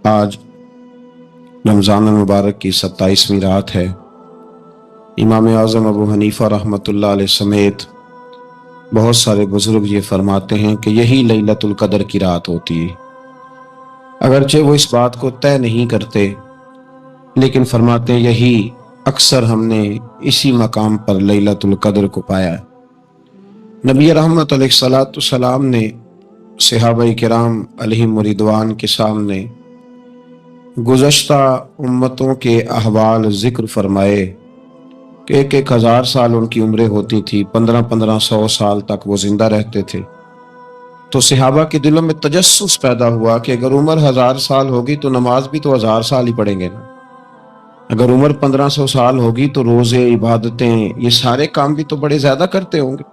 آج رمضان المبارک کی 27ویں رات ہے۔ امام اعظم ابو حنیفہ رحمۃ اللہ علیہ سمیت بہت سارے بزرگ یہ فرماتے ہیں کہ یہی لیلۃ القدر کی رات ہوتی ہے۔ اگرچہ وہ اس بات کو طے نہیں کرتے، لیکن فرماتے ہیں یہی اکثر ہم نے اسی مقام پر لیلۃ القدر کو پایا ہے۔ نبی رحمت علیہ الصلوۃ والسلام نے صحابہ کرام علیہم رضوان کے سامنے گزشتہ امتوں کے احوال ذکر فرمائے کہ 1000 سال ان کی عمریں ہوتی تھی، 1500 سال تک وہ زندہ رہتے تھے۔ تو صحابہ کے دلوں میں تجسس پیدا ہوا کہ اگر عمر 1000 سال ہوگی تو نماز بھی تو 1000 سال ہی پڑھیں گے نا، اگر عمر 1500 سال ہوگی تو روزے، عبادتیں، یہ سارے کام بھی تو بڑے زیادہ کرتے ہوں گے۔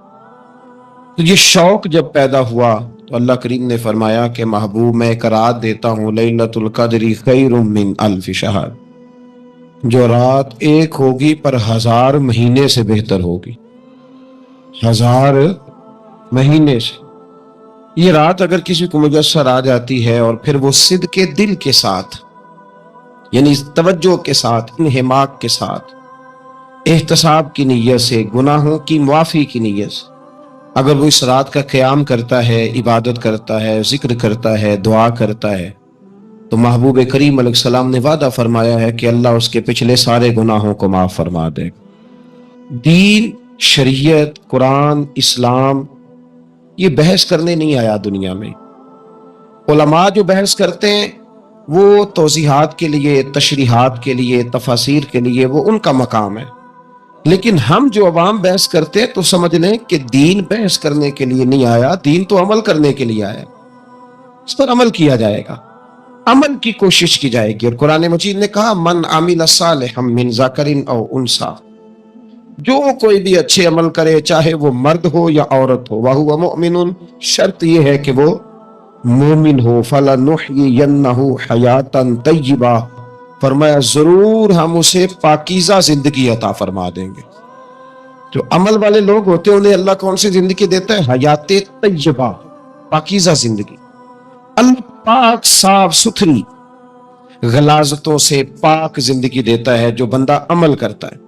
تو یہ شوق جب پیدا ہوا تو اللہ کریم نے فرمایا کہ محبوب میں ایک رات دیتا ہوں، لیلۃ القدر خیر من الف شہر، جو رات ایک ہوگی پر 1000 مہینے سے بہتر ہوگی۔ 1000 مہینے سے یہ رات اگر کسی کو میسر آ جاتی ہے اور پھر وہ صدق دل کے ساتھ، یعنی توجہ کے ساتھ، انہماک کے ساتھ، احتساب کی نیت سے، گناہوں کی معافی کی نیت سے اگر وہ اس رات کا قیام کرتا ہے، عبادت کرتا ہے، ذکر کرتا ہے، دعا کرتا ہے، تو محبوب کریم علیہ السلام نے وعدہ فرمایا ہے کہ اللہ اس کے پچھلے سارے گناہوں کو معاف فرما دے۔ دین، شریعت، قرآن، اسلام یہ بحث کرنے نہیں آیا دنیا میں۔ علماء جو بحث کرتے ہیں وہ توضیحات کے لیے، تشریحات کے لیے، تفاسیر کے لیے، وہ ان کا مقام ہے، لیکن ہم جو عوام بحث کرتے ہیں تو سمجھ لیں کہ دین بحث کرنے کے لیے نہیں آیا، دین تو عمل کرنے کے لیے آیا، اس پر عمل کیا جائے گا، عمل کی کوشش کی جائے گی۔ اور قرآن مجید نے کہا من عمل صالحا من ذکر او انثی، جو کوئی بھی اچھے عمل کرے چاہے وہ مرد ہو یا عورت ہو، وہو مؤمن، شرط یہ ہے کہ وہ مومن ہو، فلنحیینہ حیاتا طیبہ، فرمایا ضرور ہم اسے پاکیزہ زندگی عطا فرما دیں گے۔ جو عمل والے لوگ ہوتے ہیں انہیں اللہ کون سی زندگی دیتا ہے؟ حیات طیبہ، پاکیزہ زندگی۔ اللہ پاک، صاف ستھری، غلاظتوں سے پاک زندگی دیتا ہے جو بندہ عمل کرتا ہے۔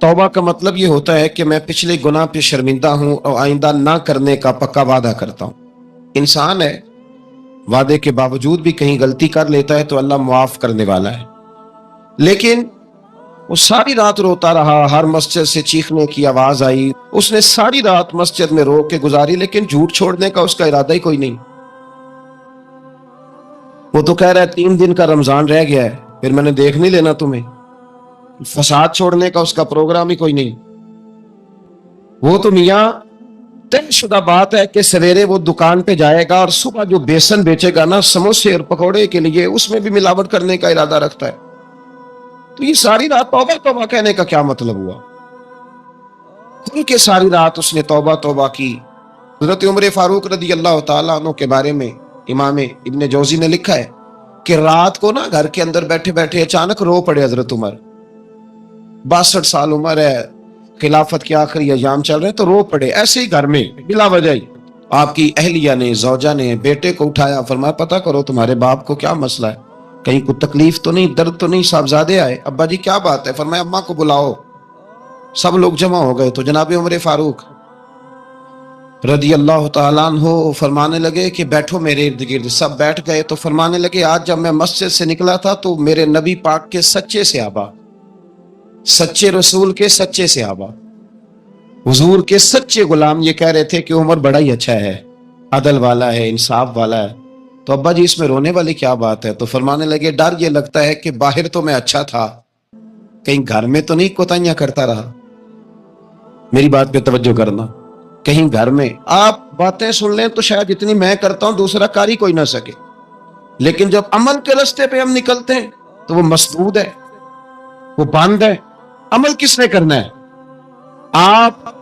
توبہ کا مطلب یہ ہوتا ہے کہ میں پچھلے گناہ پہ شرمندہ ہوں اور آئندہ نہ کرنے کا پکا وعدہ کرتا ہوں۔ انسان ہے، وعدے کے باوجود بھی کہیں غلطی کر لیتا ہے تو اللہ معاف کرنے والا ہے، لیکن وہ ساری رات روتا رہا، ہر مسجد سے چیخنے کی آواز آئی، اس نے ساری رات مسجد میں رو کے گزاری، لیکن جھوٹ چھوڑنے کا اس کا ارادہ ہی کوئی نہیں۔ وہ تو کہہ رہا ہے 3 دن کا رمضان رہ گیا ہے، پھر میں نے دیکھ نہیں لینا تمہیں۔ فساد چھوڑنے کا اس کا پروگرام ہی کوئی نہیں۔ وہ تو میاں طے شدہ بات ہے کہ سویرے وہ دکان پہ جائے گا اور صبح جو بیسن بیچے گا نا سموسے اور پکوڑے کے لیے، اس میں بھی ملاوٹ کرنے کا ارادہ رکھتا ہے۔ تو یہ ساری رات توبہ توبہ کہنے کا کیا مطلب ہوا؟ کھل کے ساری رات اس نے توبہ توبہ کی۔ حضرت عمر فاروق رضی اللہ تعالیٰ عنہ کے بارے میں امام ابن جوزی نے لکھا ہے کہ رات کو نا گھر کے اندر بیٹھے بیٹھے اچانک رو پڑے حضرت عمر، 62 سال عمر ہے، خلافت کے آخری ایام چل رہے تو رو پڑے ایسے ہی گھر میں بلا وجہ ہی۔ آپ کی اہلیہ نے، زوجہ نے بیٹے کو اٹھایا، فرمایا پتہ کرو تمہارے باپ کو کیا مسئلہ ہے، کہیں کوئی تکلیف تو نہیں، درد تو نہیں، صاحبزادے آئے؟ ابا جی کیا بات ہے؟ فرمایا اماں کو بلاؤ۔ سب لوگ جمع ہو گئے تو جناب عمر فاروق رضی اللہ تعالیٰ عنہ فرمانے لگے کہ بیٹھو میرے ارد گرد۔ سب بیٹھ گئے تو فرمانے لگے آج جب میں مسجد سے نکلا تھا تو میرے نبی پاک کے سچے صحابہ، سچے رسول کے سچے صحابہ، حضور کے سچے غلام یہ کہہ رہے تھے کہ عمر بڑا ہی اچھا ہے، عدل والا ہے، انصاف والا ہے۔ تو ابا جی اس میں رونے والی کیا بات ہے؟ تو فرمانے لگے ڈر یہ لگتا ہے کہ باہر تو میں اچھا تھا، کہیں گھر میں تو نہیں کوتاہیاں کرتا رہا۔ میری بات پہ توجہ کرنا، کہیں گھر میں آپ باتیں سن لیں تو شاید جتنی میں کرتا ہوں دوسرا کر ہی کوئی نہ سکے، لیکن جب عمل کے راستے پہ ہم نکلتے ہیں تو وہ مسدود ہے، وہ بند ہے۔ عمل کس نے کرنا ہے؟ آپ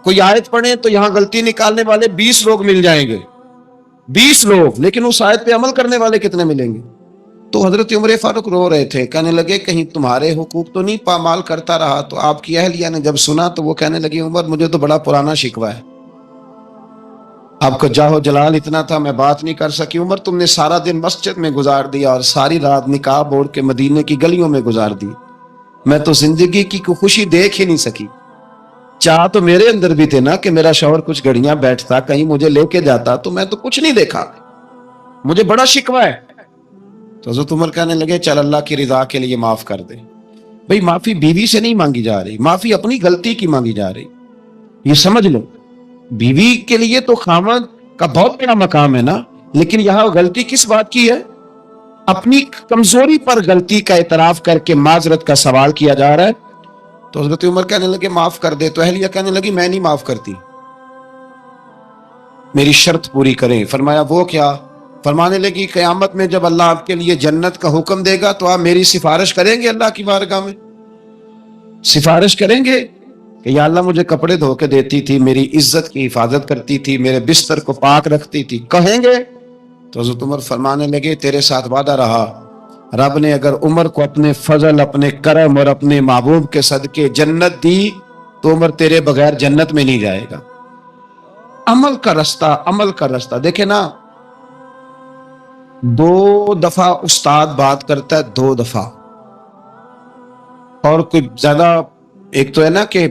کوئی آیت پڑھیں تو یہاں غلطی نکالنے والے 20 لوگ مل جائیں گے، 20 لوگ، لیکن اس آیت پہ عمل کرنے والے کتنے ملیں گے؟ تو حضرت عمر فاروق رو رہے تھے، کہنے لگے کہیں تمہارے حقوق تو نہیں پامال کرتا رہا۔ تو آپ کی اہلیہ نے جب سنا تو وہ کہنے لگی عمر مجھے تو بڑا پرانا شکوہ ہے، آپ کا جاہو جلال اتنا تھا میں بات نہیں کر سکی. عمر تم نے سارا دن مسجد میں گزار دیا اور ساری رات نقاب اوڑھ کے مدینے کی گلیوں میں گزار دی. میں تو زندگی کی کوئی خوشی دیکھ ہی نہیں سکی. چاہ تو میرے اندر بھی تھے نا کہ میرا شوہر کچھ گھڑیاں بیٹھتا, کہیں مجھے لے کے جاتا, تو میں تو کچھ نہیں دیکھا, مجھے بڑا شکوہ ہے. تو حضرت عمر کہنے لگے چل اللہ کی رضا کے لیے معاف کر دے. بھئی معافی بیوی سے نہیں مانگی جا رہی, معافی اپنی غلطی کی مانگی جا رہی. یہ سمجھ لو, بیوی کے لیے تو خاوند کا بہت بڑا مقام ہے نا, لیکن یہاں غلطی کس بات کی ہے؟ اپنی کمزوری پر غلطی کا اعتراف کر کے معذرت کا سوال کیا جا رہا ہے. تو حضرت عمر کہنے لگے معاف کر دے. تو اہلیہ کہنے لگی میں نہیں معاف کرتی, میری شرط پوری کریں. فرمایا وہ کیا؟ فرمانے لگی قیامت میں جب اللہ آپ کے لیے جنت کا حکم دے گا تو آپ میری سفارش کریں گے اللہ کی بارگاہ میں؟ سفارش کریں گے کہ یا اللہ مجھے کپڑے دھو کے دیتی تھی, میری عزت کی حفاظت کرتی تھی, میرے بستر کو پاک رکھتی تھی, کہیں گے؟ تو حضرت عمر فرمانے لگے تیرے ساتھ وعدہ رہا, رب نے اگر عمر کو اپنے فضل, اپنے کرم اور اپنے محبوب کے صدقے جنت دی تو عمر تیرے بغیر جنت میں نہیں جائے گا. عمل کا رستہ, عمل کا رستہ. دیکھیں نا, 2 دفعہ استاد بات کرتا ہے, 2 دفعہ, اور کوئی زیادہ, ایک تو ہے نا کہ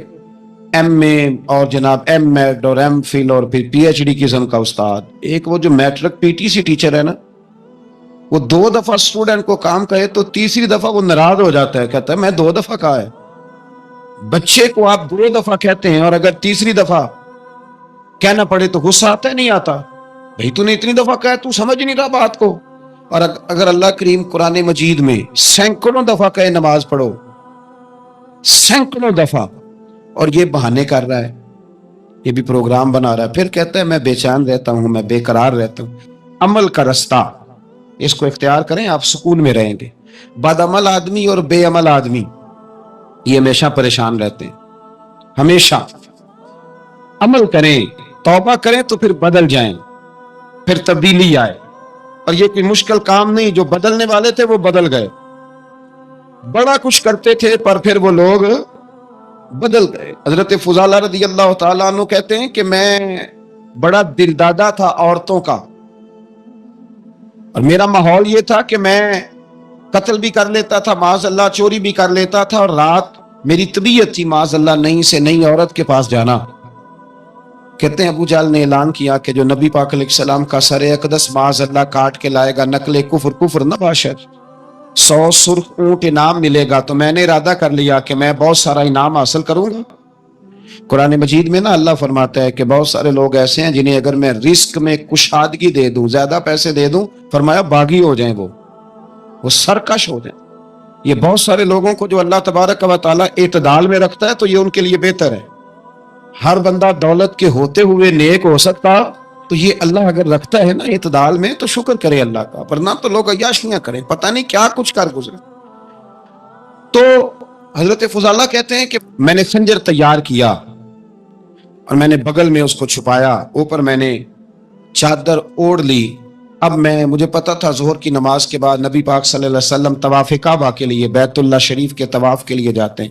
ایم اے اور جناب ایم ایڈ اور ایم فل اور پھر پی ایچ ڈی قسم کا استاد. ایک وہ جو matric P T C teacher ہے نا, وہ 2 دفعہ اسٹوڈنٹ کو کام کہے تو تیسری دفعہ وہ ناراض ہو جاتا ہے, کہتا ہے میں 2 دفعہ کہا ہے. بچے کو آپ 2 دفعہ کہتے ہیں اور اگر تیسری دفعہ کہنا پڑے تو غصہ آتا ہے نہیں آتا؟ بھئی تو نے اتنی دفعہ کہا, تو سمجھ نہیں رہا بات کو. اور اگر اللہ کریم قرآن مجید میں سینکڑوں دفعہ کہے نماز پڑھو, سینکڑوں دفعہ, اور یہ بہانے کر رہا ہے, یہ بھی پروگرام بنا رہا ہے, پھر کہتا ہے میں بے چین رہتا ہوں, میں بے قرار رہتا ہوں. عمل کا رستہ اس کو اختیار کریں, آپ سکون میں رہیں گے. بد عمل آدمی اور بے عمل آدمی یہ ہمیشہ پریشان رہتے ہیں. ہمیشہ عمل کریں, توبہ کریں تو پھر بدل جائیں, پھر تبدیلی آئے. اور یہ کوئی مشکل کام نہیں, جو بدلنے والے تھے وہ بدل گئے. بڑا کچھ کرتے تھے پر پھر وہ لوگ بدل گئے. حضرت فضالہ رضی اللہ تعالیٰ عنہ کہتے ہیں کہ میں بڑا دل دادا تھا عورتوں کا, اور میرا ماحول یہ تھا کہ میں قتل بھی کر لیتا تھا معاذ اللہ, چوری بھی کر لیتا تھا, اور رات میری طبیعت تھی معاذ اللہ نئی سے نئی عورت کے پاس جانا. کہتے ہیں ابو جہل نے اعلان کیا کہ جو نبی پاک علیہ السلام کا سر اقدس معاذ اللہ کاٹ کے لائے گا, نقل کفر, کفر نہ باشد, 100 سرخ اونٹ انعام ملے گا. تو میں نے ارادہ کر لیا کہ میں بہت سارا انعام حاصل کروں گا. قرآن مجید میں نا اللہ فرماتا ہے کہ بہت سارے لوگ ایسے ہیں جنہیں اگر میں رزق میں کشادگی دے دوں, زیادہ پیسے دے دوں, فرمایا باغی ہو جائیں, وہ سرکش ہو جائیں. یہ بہت سارے لوگوں کو جو اللہ تبارک و تعالیٰ اعتدال میں رکھتا ہے تو یہ ان کے لیے بہتر ہے. ہر بندہ دولت کے ہوتے ہوئے نیک ہو سکتا, تو یہ اللہ اگر رکھتا ہے نا اعتدال میں تو شکر کرے اللہ کا, ورنہ تو لوگ عیاشیاں کریں, پتہ نہیں کیا کچھ کر گزرے. تو حضرت فضالہ کہتے ہیں کہ میں نے خنجر تیار کیا اور میں نے بغل میں اس کو چھپایا, اوپر میں نے چادر اوڑھ لی. اب مجھے پتا تھا ظہر کی نماز کے بعد نبی پاک صلی اللہ علیہ وسلم طواف کعبہ کے لیے, بیت اللہ شریف کے طواف کے لیے جاتے ہیں.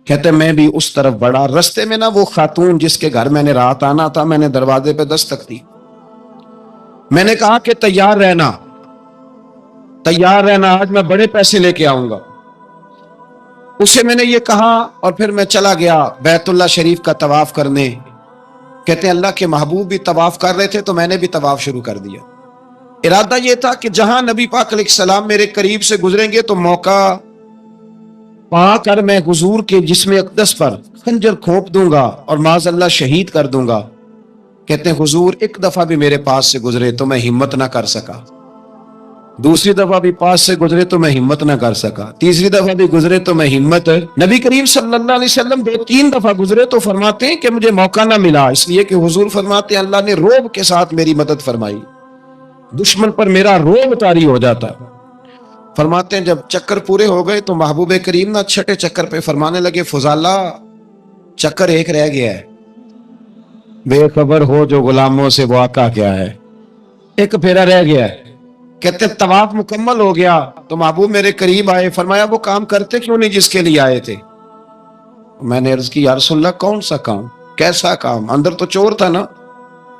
کہتے ہیں میں بھی اس طرف بڑھا, رستے میں نا وہ خاتون جس کے گھر میں نے رات آنا تھا, میں نے دروازے پہ دستک دی. میں نے کہا کہ تیار رہنا, تیار رہنا, آج میں بڑے پیسے لے کے آؤں گا. اسے میں نے یہ کہا اور پھر میں چلا گیا بیت اللہ شریف کا طواف کرنے. کہتے ہیں اللہ کے محبوب بھی طواف کر رہے تھے تو میں نے بھی طواف شروع کر دیا. ارادہ یہ تھا کہ جہاں نبی پاک علیہ السلام میرے قریب سے گزریں گے تو موقع پا کر میں حضور کے جسم اقدس پر خنجر کھوپ دوں گا اور معاذ اللہ شہید کر دوں گا. کہتے ہیں حضور ایک دفعہ بھی میرے پاس سے گزرے تو میں ہمت نہ کر سکا, دوسری دفعہ بھی پاس سے گزرے تو میں ہمت نہ کر سکا, تیسری دفعہ بھی گزرے تو میں ہمت. نبی کریم صلی اللہ علیہ وسلم 2-3 دفعہ گزرے تو فرماتے ہیں کہ مجھے موقع نہ ملا, اس لیے کہ حضور فرماتے ہیں اللہ نے روب کے ساتھ میری مدد فرمائی, دشمن پر میرا روب طاری ہو جاتا. فرماتے ہیں جب چکر پورے ہو گئے تو محبوب کریم نہ چھٹے چکر پہ فرمانے لگے فضالہ چکر ایک رہ گیا ہے, بے خبر ہو جو غلاموں سے وہ آقا کیا ہے, ایک پھیرا رہ گیا ہے. کہتے طواف مکمل ہو گیا تو محبوب میرے قریب آئے, فرمایا وہ کام کرتے کیوں نہیں جس کے لیے آئے تھے؟ میں نے عرض کی یا رسول اللہ کون سا کام, کیسا کام؟ اندر تو چور تھا نا.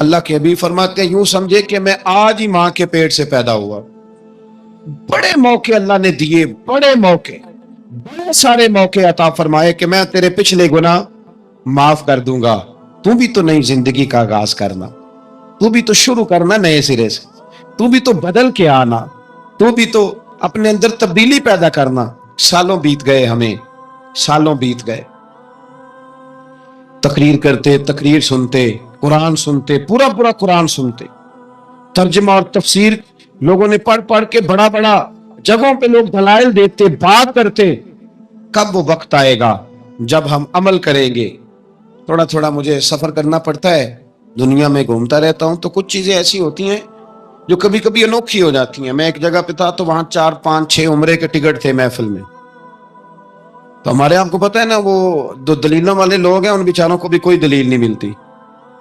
اللہ کے حبیب فرماتے ہیں یوں سمجھے کہ میں آج ہی ماں کے پیٹ سے پیدا ہوا. بڑے موقع اللہ نے دیے, بڑے موقع, بڑے سارے موقع عطا فرمائے کہ میں تیرے پچھلے گناہ معاف کر دوں گا, تو بھی تو نئی زندگی کا آغاز کرنا, تو بھی تو شروع کرنا نئے سرے سے, تو بھی تو بدل کے آنا, تو بھی تو اپنے اندر تبدیلی پیدا کرنا. سالوں بیت گئے, ہمیں سالوں بیت گئے, تقریر کرتے, تقریر سنتے, قرآن سنتے, پورا پورا قرآن سنتے, ترجمہ اور تفسیر لوگوں نے پڑھ پڑھ کے بڑا بڑا جگہوں پہ لوگ دلائل دیتے, بات کرتے. کب وہ وقت آئے گا جب ہم عمل کریں گے؟ تھوڑا تھوڑا مجھے سفر کرنا پڑتا ہے, دنیا میں گھومتا رہتا ہوں, تو کچھ چیزیں ایسی ہوتی ہیں جو کبھی کبھی انوکھی ہو جاتی ہیں. میں ایک جگہ پہ تھا تو وہاں 4 5 6 عمرے کے ٹکٹ تھے محفل میں. تو ہمارے آپ کو پتا ہے نا, وہ جو دلیلوں والے لوگ ہیں ان بیچاروں کو بھی کوئی دلیل نہیں ملتی.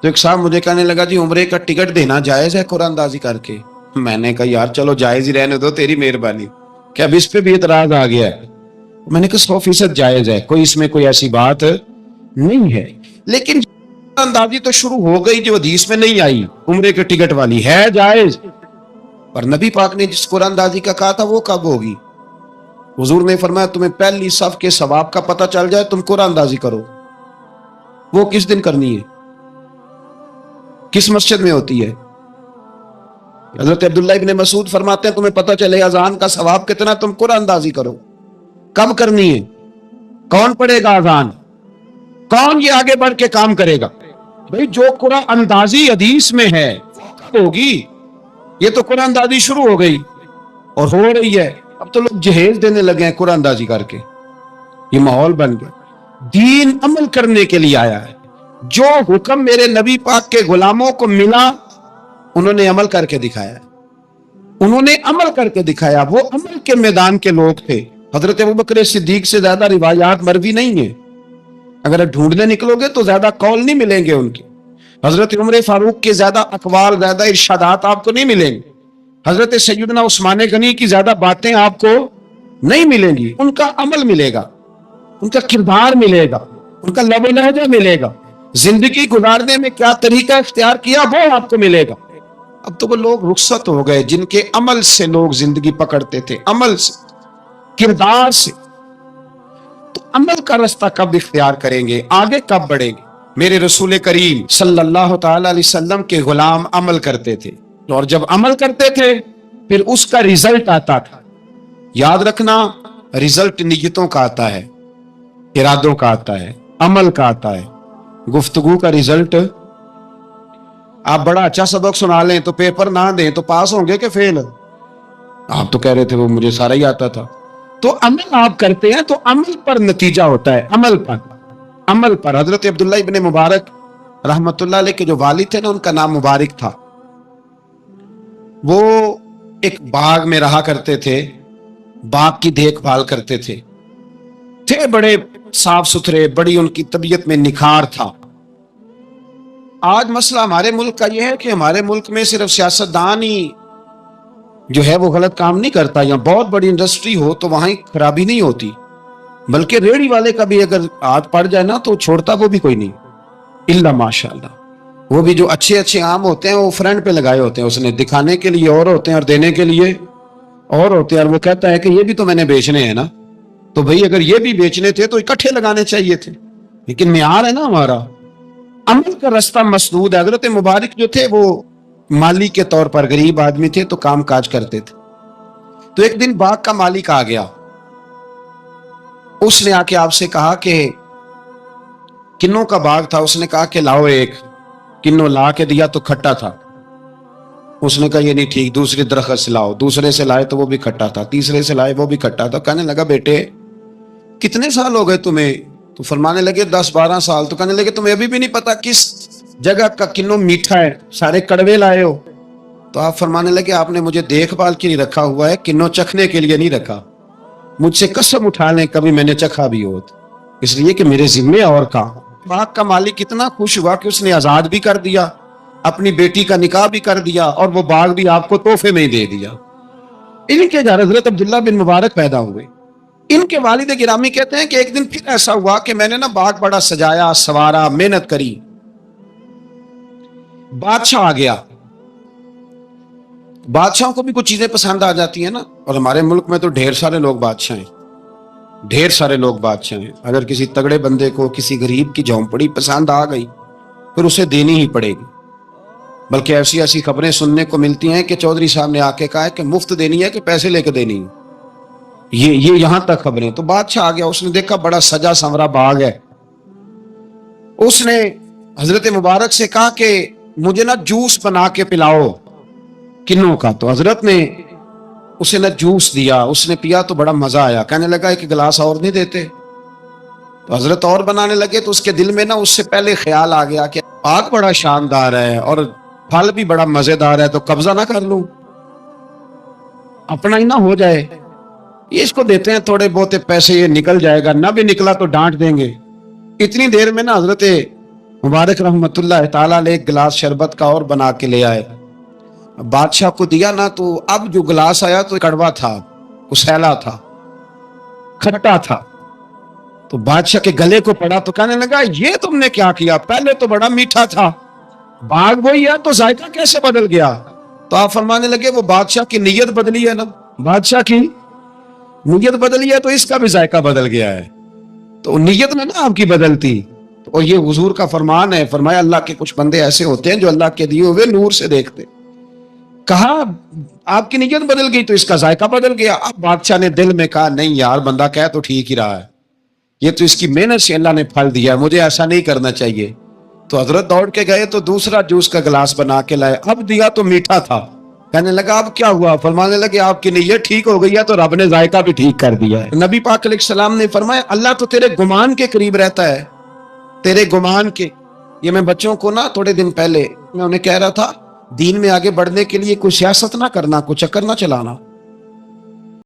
تو ایک صاحب مجھے کہنے لگا جی عمرے کا ٹکٹ دینا جائز ہے قرآن اندازی کر کے؟ میں نے کہا یار چلو جائز ہی رہنے دو, تیری مہربانی, کہ اب اس پہ بھی اعتراض آ گیا ہے. میں نے کہا 100% جائز ہے, کوئی اس میں کوئی ایسی بات نہیں ہے. لیکن اندازی تو شروع ہو گئی جو حدیث میں نہیں آئی, عمرے کے ٹکٹ والی ہے جائز, پر نبی پاک نے جس قرآن اندازی کا کہا تھا وہ کب ہوگی؟ حضور نے فرمایا تمہیں پہلی صف کے ثواب کا پتہ چل جائے تم قرآن اندازی کرو. وہ کس دن کرنی ہے, کس مسجد میں ہوتی ہے؟ حضرت عبداللہ ابن مسعود فرماتے ہیں تمہیں پتہ چلے اذان کا ثواب کتنا, تم قرآن اندازی کرو. کب کرنی ہے؟ کون پڑھے گا اذان؟ کون یہ آگے بڑھ کے کام کرے گا؟ بھئی جو قرآن اندازی حدیث میں ہے ہوگی. یہ تو قرآن اندازی شروع ہو گئی اور ہو رہی ہے. اب تو لوگ جہیز دینے لگے ہیں قرآن اندازی کر کے, یہ ماحول بن گیا. دین عمل کرنے کے لیے آیا ہے. جو حکم میرے نبی پاک کے غلاموں کو ملا انہوں نے عمل کر کے دکھایا, انہوں نے عمل کر کے دکھایا. وہ عمل کے میدان کے لوگ تھے. حضرت ابوبکر صدیق سے زیادہ روایات مروی نہیں ہیں, اگر ڈھونڈنے نکلو گے تو زیادہ قول نہیں ملیں گے ان کے. حضرت عمر فاروق کے زیادہ اقوال, زیادہ ارشادات آپ کو نہیں ملیں گے. حضرت سیدنا عثمان غنی کی زیادہ باتیں آپ کو نہیں ملیں گی. ان کا عمل ملے گا, ان کا کردار ملے گا, ان کا لب و لہجہ ملے گا, زندگی گزارنے میں کیا طریقہ اختیار کیا وہ آپ کو ملے گا. اب تو وہ لوگ رخصت ہو گئے جن کے عمل سے لوگ زندگی پکڑتے تھے, عمل سے, کردار سے. تو عمل کا رستہ کب اختیار کریں گے, آگے کب بڑھیں گے؟ میرے رسول کریم صلی اللہ تعالی علیہ وسلم کے غلام عمل کرتے تھے, اور جب عمل کرتے تھے پھر اس کا ریزلٹ آتا تھا. یاد رکھنا, ریزلٹ نیتوں کا آتا ہے, ارادوں کا آتا ہے, عمل کا آتا ہے. گفتگو کا ریزلٹ, آپ بڑا اچھا سبق سنا لیں تو پیپر نہ دیں تو پاس ہوں گے کہ فیل؟ آپ تو کہہ رہے تھے وہ مجھے سارا ہی آتا تھا. تو عمل آپ کرتے ہیں تو عمل پر نتیجہ ہوتا ہے, عمل پر, عمل پر. حضرت عبداللہ ابن مبارک رحمت اللہ علیہ کے جو والد تھے نا, ان کا نام مبارک تھا. وہ ایک باغ میں رہا کرتے تھے, باغ کی دیکھ بھال کرتے تھے بڑے صاف ستھرے, بڑی ان کی طبیعت میں نکھار تھا. آج مسئلہ ہمارے ملک کا یہ ہے کہ ہمارے ملک میں صرف سیاستدان ہی جو ہے وہ غلط کام نہیں کرتا. یا بہت بڑی انڈسٹری ہو تو وہاں خرابی نہیں ہوتی, بلکہ ریڑھی والے کا بھی اگر ہاتھ پڑ جائے نا تو چھوڑتا وہ بھی کوئی نہیں, الا ماشاءاللہ. وہ بھی جو اچھے اچھے آم ہوتے ہیں وہ فرنٹ پہ لگائے ہوتے ہیں, اس نے دکھانے کے لیے اور ہوتے ہیں اور دینے کے لیے اور ہوتے ہیں. اور وہ کہتا ہے کہ یہ بھی تو میں نے بیچنے ہیں نا, تو بھئی اگر یہ بھی بیچنے تھے تو اکٹھے لگانے چاہیے تھے. لیکن معیار ہے نا ہمارا, عمل کا رستہ مسدود ہے. حضرت مبارک جو تھے وہ مالی کے طور پر غریب آدمی تھے تو کام کاج کرتے تھے. تو ایک دن باغ کا مالک آ گیا, اس نے آ کے آپ سے کہا کہ کنوں کا باغ تھا, اس نے کہا کہ لاؤ ایک. کنوں لا کے دیا تو کھٹا تھا. اس نے کہا یہ نہیں ٹھیک, دوسری درخت سے لاؤ. دوسرے سے لائے تو وہ بھی کھٹا تھا, تیسرے سے لائے وہ بھی کھٹا تھا. کہنے لگا بیٹے کتنے سال ہو گئے تمہیں؟ تو فرمانے لگے 10-12 سال. تو کہنے لگے تمہیں ابھی بھی نہیں پتا کس جگہ کا کنوں میٹھا ہے, سارے کڑوے لائے ہو. تو آپ فرمانے لگے آپ نے مجھے دیکھ بھال کے لیے رکھا ہوا ہے, کنوں چکھنے کے لیے نہیں رکھا. مجھ سے قسم اٹھا لیں کبھی میں نے چکھا بھی ہو, اس لیے کہ میرے ذمے اور کام. باغ کا مالک اتنا خوش ہوا کہ اس نے آزاد بھی کر دیا, اپنی بیٹی کا نکاح بھی کر دیا, اور وہ باغ بھی آپ کو تحفے میں ہی دے دیا. ان کے گھر حضرت عبداللہ بن مبارک پیدا ہوئے. ان کے والد گرامی کہتے ہیں کہ ایک دن پھر ایسا ہوا کہ میں نے نا باغ بڑا سجایا, سوارا, محنت کری. بادشاہ آ گیا. بادشاہوں کو بھی کچھ چیزیں پسند آ جاتی ہیں نا, اور ہمارے ملک میں تو ڈھیر سارے لوگ بادشاہ ہیں, ڈھیر سارے لوگ بادشاہ ہیں. اگر کسی تگڑے بندے کو کسی غریب کی جھونپڑی پسند آ گئی پھر اسے دینی ہی پڑے گی. بلکہ ایسی ایسی خبریں سننے کو ملتی ہیں کہ چودھری صاحب نے آ کے کہا ہے کہ مفت دینی ہے کہ پیسے لے کے دینی ہے. یہ یہاں تک خبریں. تو بادشاہ آ گیا, اس نے دیکھا بڑا سجا سنورا باغ ہے. اس نے حضرت مبارک سے کہا کہ مجھے نا جوس بنا کے پلاؤ کنوں کا. تو حضرت نے اسے نہ جوس دیا, اس نے پیا تو بڑا مزہ آیا, کہنے لگا ایک گلاس اور نہیں دیتے. تو حضرت اور بنانے لگے تو اس کے دل میں نا اس سے پہلے خیال آ گیا کہ آگ بڑا شاندار ہے اور پھل بھی بڑا مزیدار ہے, تو قبضہ نہ کر لوں, اپنا ہی نہ ہو جائے. یہ اس کو دیتے ہیں تھوڑے بہت پیسے, یہ نکل جائے گا, نہ بھی نکلا تو ڈانٹ دیں گے. اتنی دیر میں نا حضرت مبارک رحمت اللہ تعالیٰ علیہ ایک گلاس شربت کا اور بنا کے لے آئے. بادشاہ کو دیا نا, تو اب جو گلاس آیا تو کڑوا تھا, کسیلا تھا, کھٹا تھا. تو بادشاہ کے گلے کو پڑا تو کہنے لگا یہ تم نے کیا کیا, پہلے تو بڑا میٹھا تھا, باغ وہی ہے تو ذائقہ کیسے بدل گیا. تو آپ فرمانے لگے وہ بادشاہ کی نیت بدلی ہے نا, بادشاہ کی نیت بدلی ہے تو اس کا بھی ذائقہ بدل گیا ہے. تو نیت میں نا آپ کی بدلتی. اور یہ حضور کا فرمان ہے, فرمایا اللہ کے کچھ بندے ایسے ہوتے ہیں جو اللہ کے دیے ہوئے نور سے دیکھتے. کہا آپ کی نیت بدل گئی تو اس کا ذائقہ بدل گیا. اب بادشاہ نے دل میں کہا نہیں یار, بندہ کہہ تو ٹھیک ہی رہا ہے, یہ تو اس کی محنت سے اللہ نے پھل دیا, مجھے ایسا نہیں کرنا چاہیے. تو حضرت دوڑ کے گئے تو دوسرا جوس کا گلاس بنا کے لائے, اب دیا تو میٹھا تھا. کہنے لگا اب کیا ہوا, فرمانے لگے آپ کی نیت ٹھیک ہو گئی ہے تو رب نے ذائقہ بھی ٹھیک کر دیا ہے. نبی پاک علیہ السلام نے فرمایا اللہ تو تیرے گمان کے قریب رہتا ہے, تیرے گمان کے. یہ میں بچوں کو نا تھوڑے دن پہلے میں انہیں کہہ رہا تھا دین میں آگے بڑھنے کے لیے کوئی سیاست نہ کرنا, کوئی چکر نہ چلانا.